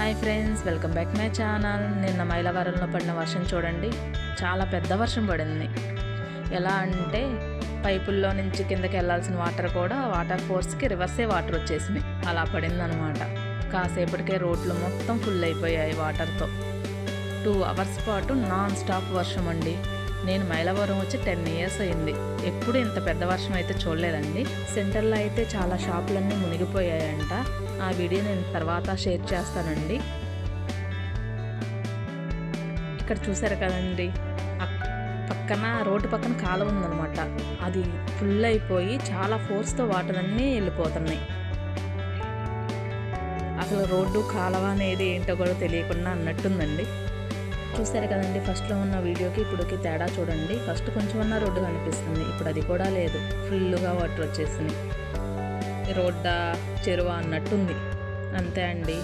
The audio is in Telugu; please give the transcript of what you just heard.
Hi friends, welcome back my channel. నిన్న మైలవరంలో పడిన వర్షం చూడండి, చాలా పెద్ద వర్షం పడింది. ఎలా అంటే పైపుల్లో నుంచి కిందకి వెళ్ళాల్సిన వాటర్ కూడా వాటర్ ఫోర్స్కి రివర్సే వాటర్ వచ్చేసినాయి. అలా పడిందనమాట. కాసేపటికే రోడ్లు మొత్తం ఫుల్ అయిపోయాయి వాటర్తో. 2 అవర్స్ పాటు నాన్ స్టాప్ వర్షం అండి. నేను మైలవరం వచ్చి 10 ఇయర్స్ అయింది. ఎప్పుడు ఇంత పెద్ద వర్షం అయితే చూడలేదండి. సెంటర్లో అయితే చాలా షాపులన్నీ మునిగిపోయాయంట. ఆ వీడియో నేను తర్వాత షేర్ చేస్తానండి. ఇక్కడ చూసారు కదండి, పక్కన రోడ్డు పక్కన కాలువ ఉందన్నమాట. అది ఫుల్ అయిపోయి చాలా ఫోర్స్తో వాటర్ అన్నీ వెళ్ళిపోతున్నాయి. అసలు రోడ్డు కాలువ అనేది ఏంటో కూడా తెలియకుండా అన్నట్టుందండి. చూసారు కదండి, ఫస్ట్లో ఉన్న వీడియోకి ఇప్పుడుకి తేడా చూడండి. ఫస్ట్ కొంచెం ఉన్న రోడ్డు కనిపిస్తుంది, ఇప్పుడు అది కూడా లేదు. ఫుల్గా వాటర్ వచ్చేసింది. రోడ్డా చెరువు అన్నట్టుంది. అంతే అండి.